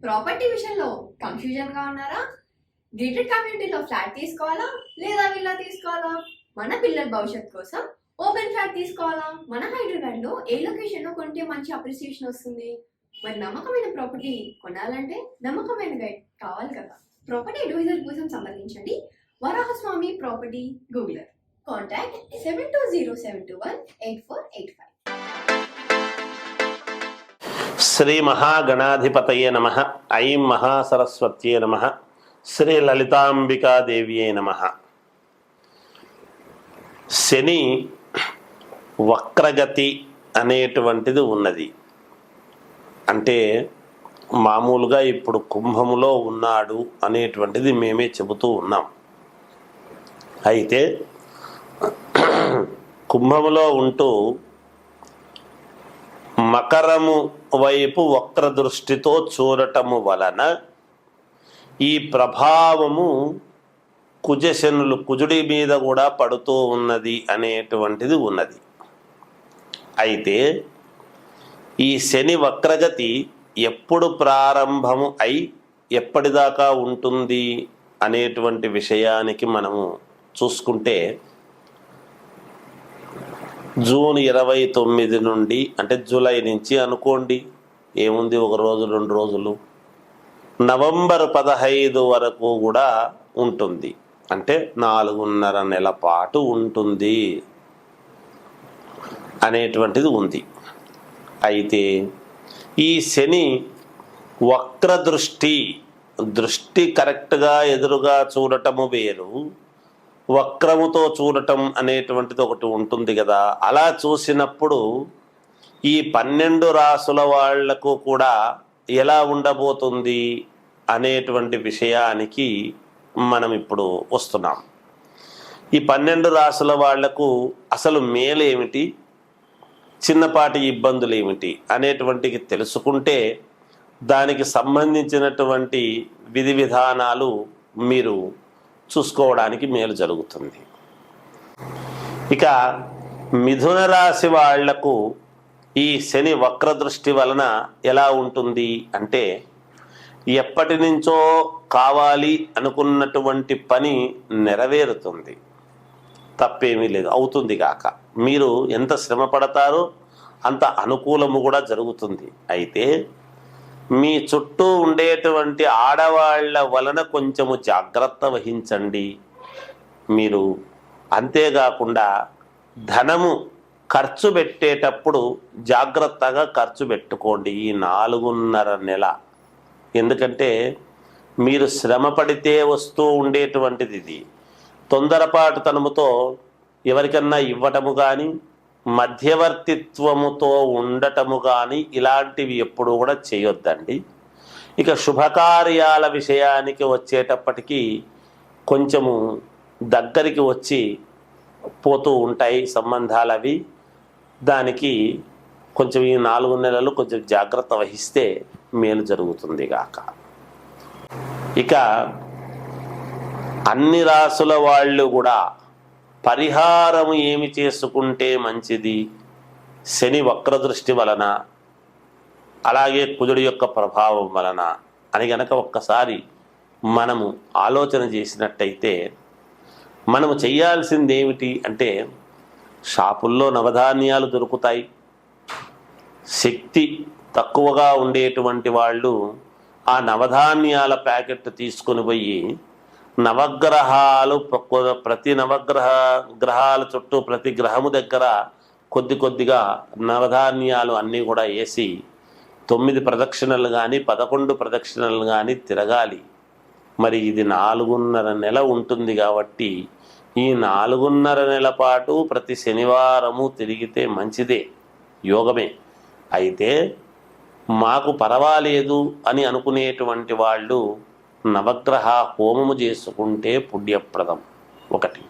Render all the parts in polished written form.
Property విషయంలో confusion గా ఉన్నారా? గేటెడ్ కమ్యూనిటీలో ఫ్లాట్ తీసుకోవాలా లేదా విల్లా తీసుకోవాలా? మన పిల్లల భవిష్యత్ కోసం ఓపెన్ ఫ్లాట్ తీసుకోవాలా? మన హైదరాబాద్ లో ఏ లొకేషన్ లో కొంటే మంచి అప్రిసియేషన్ వస్తుంది? మరి నమ్మకమైన ప్రాపర్టీ కొనాలంటే నమ్మకమైన గైడ్ కావాలి కదా. ప్రాపర్టీ అడ్వైజర్ కోసం సంప్రదించండి వరాహస్వామి ప్రాపర్టీ గూగులర్. కాంటాక్ట్ 7207218485. శ్రీ మహాగణాధిపతయే నమః. ఐం మహాసరస్వత్యే నమః. శ్రీ లలితాంబికాదేవ్యే నమః. శని వక్రగతి అనేటువంటిది ఉన్నది. అంటే మామూలుగా ఇప్పుడు కుంభములో ఉన్నాడు అనేటువంటిది మేమే చెబుతూ ఉన్నాం. అయితే కుంభములో ఉంటూ మకరము వైపు వక్ర దృష్టితో చూడటము వలన ఈ ప్రభావము కుజుడి మీద కూడా పడుతూ ఉన్నది అనేటువంటిది ఉన్నది. అయితే ఈ శని వక్రగతి ఎప్పుడు ప్రారంభము అయి ఎప్పటిదాకా ఉంటుంది అనేటువంటి విషయానికి మనము చూసుకుంటే జూన్ 29 నుండి, అంటే జూలై నుంచి అనుకోండి, ఏముంది ఒక రోజు 2 రోజులు, నవంబర్ 15 వరకు కూడా ఉంటుంది. అంటే 4.5 నెల పాటు ఉంటుంది అనేటువంటిది ఉంది. అయితే ఈ శని వక్ర దృష్టి కరెక్ట్గా ఎదురుగా చూడటము వేరు, వక్రముతో చూడటం అనేటువంటిది ఒకటి ఉంటుంది కదా. అలా చూసినప్పుడు ఈ 12 రాసుల వాళ్లకు కూడా ఎలా ఉండబోతుంది అనేటువంటి విషయానికి మనం ఇప్పుడు వస్తున్నాం. ఈ 12 రాసుల వాళ్లకు అసలు మేలు ఏమిటి, చిన్నపాటి ఇబ్బందులు ఏమిటి అనేటువంటివి తెలుసుకుంటే దానికి సంబంధించినటువంటి విధి విధానాలు మీరు చూసుకోవడానికి మేలు జరుగుతుంది. ఇక మిథున రాశి వాళ్లకు ఈ శని వక్ర దృష్టి వలన ఎలా ఉంటుంది అంటే, ఎప్పటి నుంచో కావాలి అనుకున్నటువంటి పని నెరవేరుతుంది, తప్పేమీ లేదు, అవుతుంది కాక. మీరు ఎంత శ్రమ పడతారో అంత అనుకూలము కూడా జరుగుతుంది. అయితే మీ చుట్టూ ఉండేటువంటి ఆడవాళ్ల వలన కొంచెము జాగ్రత్త వహించండి మీరు. అంతేకాకుండా ధనము ఖర్చు పెట్టేటప్పుడు జాగ్రత్తగా ఖర్చు పెట్టుకోండి ఈ 4.5 నెల. ఎందుకంటే మీరు శ్రమ పడితే వస్తూ ఉండేటువంటిది ఇది. తొందరపాటుతనముతో ఎవరికన్నా ఇవ్వటము కానీ, మధ్యవర్తిత్వముతో ఉండటము కానీ ఇలాంటివి ఎప్పుడు కూడా చేయొద్దండి. ఇక శుభకార్యాల విషయానికి వచ్చేటప్పటికీ కొంచెము దగ్గరికి వచ్చి పోతూ ఉంటాయి సంబంధాలు అవి. దానికి కొంచెం ఈ 4 నెలలు కొంచెం జాగ్రత్త వహిస్తే మేలు జరుగుతుంది గాక. ఇక అన్ని రాసుల వాళ్ళు కూడా పరిహారము ఏమి చేసుకుంటే మంచిది శని వక్రదృష్టి వలన, అలాగే కుజుడి యొక్క ప్రభావం వలన అని గనక ఒక్కసారి మనము ఆలోచన చేసినట్టయితే మనము చేయాల్సింది ఏమిటి అంటే, షాపుల్లో నవధాన్యాలు దొరుకుతాయి. శక్తి తక్కువగా ఉండేటువంటి వాళ్ళు ఆ నవధాన్యాల ప్యాకెట్ తీసుకొని పోయి నవగ్రహాలు, ప్రతి గ్రహాల చుట్టూ ప్రతి గ్రహము దగ్గర కొద్దిగా నవధాన్యాలు అన్నీ కూడా వేసి 9 ప్రదక్షిణలు కానీ 11 ప్రదక్షిణలు కానీ తిరగాలి. మరి ఇది 4.5 నెల ఉంటుంది కాబట్టి ఈ 4.5 నెల పాటు ప్రతి శనివారము తిరిగితే మంచిదే, యోగమే. అయితే మాకు పర్వాలేదు అని అనుకునేటువంటి వాళ్ళు నవగ్రహ హోమము చేసుకుంటే పుణ్యప్రదం ఒకటి.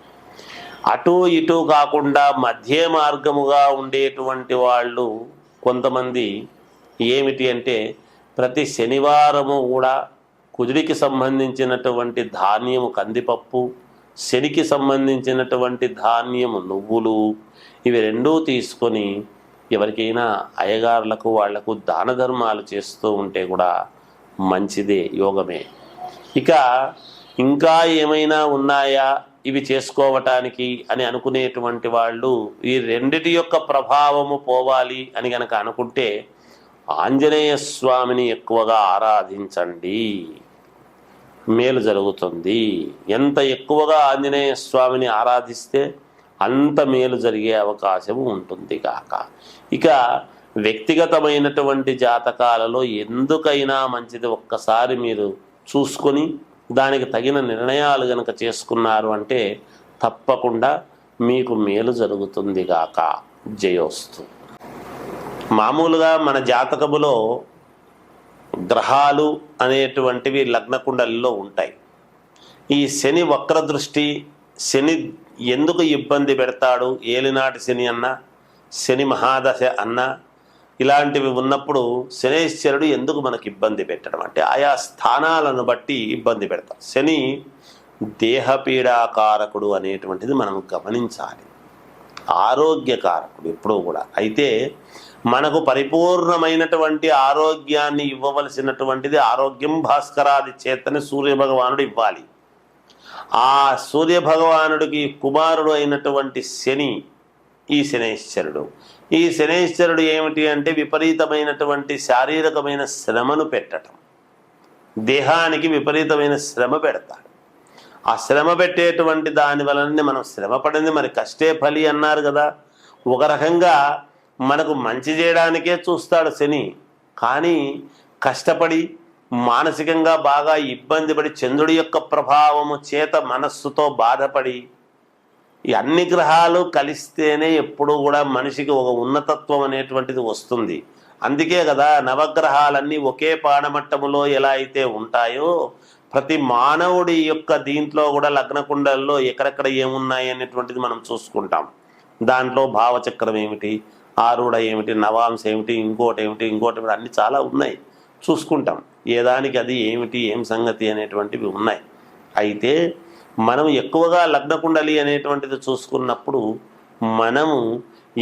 అటు ఇటు కాకుండా మధ్య మార్గముగా ఉండేటువంటి వాళ్ళు కొంతమంది ఏమిటి అంటే, ప్రతి శనివారము కూడా కుజుడికి సంబంధించినటువంటి ధాన్యము కందిపప్పు, శనికి సంబంధించినటువంటి ధాన్యము నువ్వులు, ఇవి రెండూ తీసుకొని ఎవరికైనా అయ్యగారులకు వాళ్లకు దాన ధర్మాలు చేస్తూ ఉంటే కూడా మంచిదే, యోగమే. ఇక ఇంకా ఏమైనా ఉన్నాయా ఇవి చేసుకోవటానికి అని అనుకునేటువంటి వాళ్ళు ఈ రెండిటి యొక్క ప్రభావము పోవాలి అని గనక అనుకుంటే ఆంజనేయ స్వామిని ఎక్కువగా ఆరాధించండి, మేలు జరుగుతుంది. ఎంత ఎక్కువగా ఆంజనేయ స్వామిని ఆరాధిస్తే అంత మేలు జరిగే అవకాశం ఉంటుంది కాక. ఇక వ్యక్తిగతమైనటువంటి జాతకాలలో ఎందుకైనా మంచిది ఒక్కసారి మీరు చూసుకొని దానికి తగిన నిర్ణయాలు గనక చేసుకున్నారు అంటే తప్పకుండా మీకు మేలు జరుగుతుంది గాక. జయోస్తు. మామూలుగా మన జాతకములో గ్రహాలు అనేటువంటివి లగ్న కుండలిలో ఉంటాయి. ఈ శని వక్ర దృష్టి, శని ఎందుకు ఇబ్బంది పెడతాడు, ఏలినాటి శని అన్నా శని మహాదశ అన్నా ఇలాంటివి ఉన్నప్పుడు శనేశ్వరుడు ఎందుకు మనకి ఇబ్బంది పెట్టడం అంటే ఆయా స్థానాలను బట్టి ఇబ్బంది పెడతాం. శని దేహపీడాకారకుడు అనేటువంటిది మనం గమనించాలి, ఆరోగ్యకారకుడు ఎప్పుడూ కూడా. అయితే మనకు పరిపూర్ణమైనటువంటి ఆరోగ్యాన్ని ఇవ్వవలసినటువంటిది ఆరోగ్యం భాస్కరాది చేతని సూర్యభగవానుడు ఇవ్వాలి. ఆ సూర్యభగవానుడికి కుమారుడు అయినటువంటి శని ఈ శనేశ్వరుడు. ఈ శనేశ్వరుడు ఏమిటి అంటే విపరీతమైనటువంటి శారీరకమైన శ్రమను పెట్టడం, దేహానికి విపరీతమైన శ్రమ పెడతాడు. ఆ శ్రమ పెట్టేటువంటి దాని వలన మనం శ్రమ పడింది మరి కష్టే ఫలి అన్నారు కదా. ఒక రకంగా మనకు మంచి చేయడానికే చూస్తాడు శని, కానీ కష్టపడి మానసికంగా బాగా ఇబ్బంది పడి చంద్రుడి యొక్క ప్రభావము చేత మనస్సుతో బాధపడి ఈ అన్ని గ్రహాలు కలిస్తేనే ఎప్పుడూ కూడా మనిషికి ఒక ఉన్నతత్వం అనేటువంటిది వస్తుంది. అందుకే కదా నవగ్రహాలన్నీ ఒకే పాడమట్టములో ఎలా అయితే ఉంటాయో ప్రతి మానవుడి యొక్క దీంట్లో కూడా లగ్నకుండల్లో ఎక్కడెక్కడ ఏమున్నాయి అనేటువంటిది మనం చూసుకుంటాం. దాంట్లో భావచక్రం ఏమిటి, ఆరుడ ఏమిటి, నవాంశ ఏమిటి, ఇంకోటి అన్ని చాలా ఉన్నాయి, చూసుకుంటాం. ఏ దానికి అది ఏమిటి, ఏం సంగతి అనేటువంటివి ఉన్నాయి. అయితే మనం ఎక్కువగా లగ్నకుండలి అనేటువంటిది చూసుకున్నప్పుడు మనము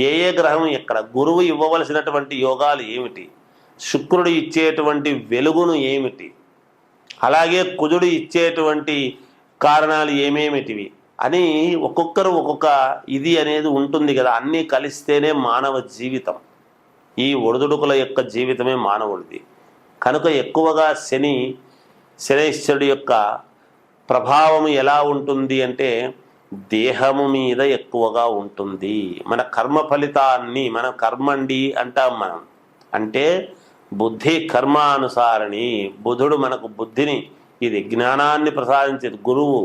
ఏ గ్రహం ఎక్కడ, గురువు ఇవ్వవలసినటువంటి యోగాలు ఏమిటి, శుక్రుడు ఇచ్చేటువంటి వెలుగును ఏమిటి, అలాగే కుజుడు ఇచ్చేటువంటి కారణాలు ఏమేమిటివి అని ఒక్కొక్కరు ఒక్కొక్క ఇది అనేది ఉంటుంది కదా. అన్నీ కలిస్తేనే మానవ జీవితం, ఈ ఒడిదుడుకుల యొక్క జీవితమే మానవుడిది. కనుక ఎక్కువగా శనేశ్వరుడి యొక్క ప్రభావం ఎలా ఉంటుంది అంటే దేహము మీద ఎక్కువగా ఉంటుంది. మన కర్మ ఫలితాన్ని మన కర్మండి అంటాం మనం, అంటే బుద్ధి కర్మానుసారిణి. బుధుడు మనకు బుద్ధిని, ఇది జ్ఞానాన్ని ప్రసాదించేది గురువు.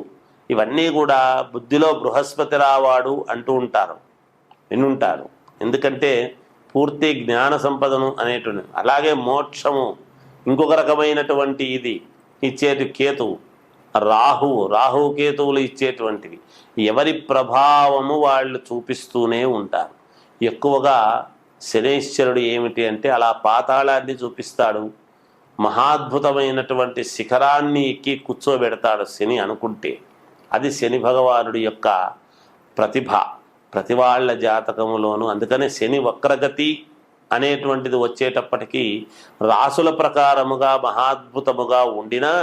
ఇవన్నీ కూడా బుద్ధిలో బృహస్పతి రావాడు అంటూ ఉంటారు, వినుంటారు. ఎందుకంటే పూర్తి జ్ఞాన సంపదను అనేటువంటి. అలాగే మోక్షము ఇంకొక రకమైనటువంటి ఇది ఇచ్చేటి కేతువు, రాహు కేతువులు ఇచ్చేటువంటివి. ఎవరి ప్రభావము వాళ్ళు చూపిస్తూనే ఉంటారు. ఎక్కువగా శనేశ్వరుడు ఏమిటి అంటే అలా పాతాళాన్ని చూపిస్తాడు, మహాద్భుతమైనటువంటి శిఖరాన్ని ఎక్కి కూర్చోబెడతాడు శని అనుకుంటే. అది శని భగవానుడి యొక్క ప్రతిభ ప్రతి వాళ్ళ జాతకములోను. అందుకనే శని వక్రగతి అనేటువంటిది వచ్చేటప్పటికీ రాసుల ప్రకారముగా మహాద్భుతముగా ఉండినా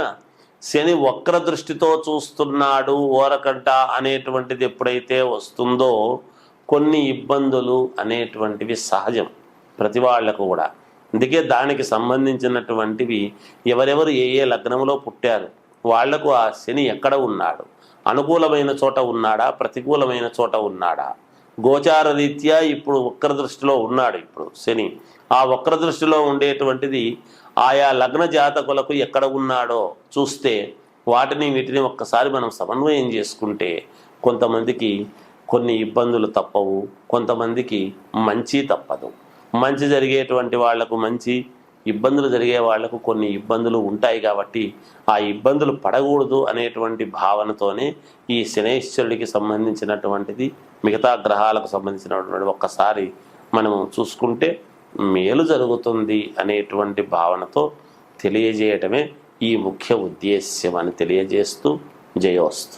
శని వక్ర దృష్టితో చూస్తున్నాడు ఓరకంట అనేటువంటిది ఎప్పుడైతే వస్తుందో కొన్ని ఇబ్బందులు అనేటువంటివి సహజం ప్రతి వాళ్లకు కూడా. అందుకే దానికి సంబంధించినటువంటివి ఎవరెవరు ఏ లగ్నంలో పుట్టారు వాళ్లకు ఆ శని ఎక్కడ ఉన్నాడు, అనుకూలమైన చోట ఉన్నాడా, ప్రతికూలమైన చోట ఉన్నాడా, గోచార రీత్యా ఇప్పుడు వక్ర దృష్టిలో ఉన్నాడు ఇప్పుడు శని. ఆ వక్ర దృష్టిలో ఉండేటువంటిది ఆయా లగ్న జాతకులకు ఎక్కడ ఉన్నాడో చూస్తే వీటిని ఒక్కసారి మనం సమన్వయం చేసుకుంటే కొంతమందికి కొన్ని ఇబ్బందులు తప్పవు, కొంతమందికి మంచి తప్పదు. మంచి జరిగేటువంటి వాళ్లకు మంచి, ఇబ్బందులు జరిగే వాళ్లకు కొన్ని ఇబ్బందులు ఉంటాయి. కాబట్టి ఆ ఇబ్బందులు పడకూడదు అనేటువంటి భావనతోనే ఈ శనేశ్వరుడికి సంబంధించినటువంటిది మిగతా గ్రహాలకు సంబంధించినటువంటి ఒక్కసారి మనము చూసుకుంటే మేలు జరుగుతుంది అనేటువంటి భావనతో తెలియజేయటమే ఈ ముఖ్య ఉద్దేశ్యం అని తెలియజేస్తూ జయోస్తు.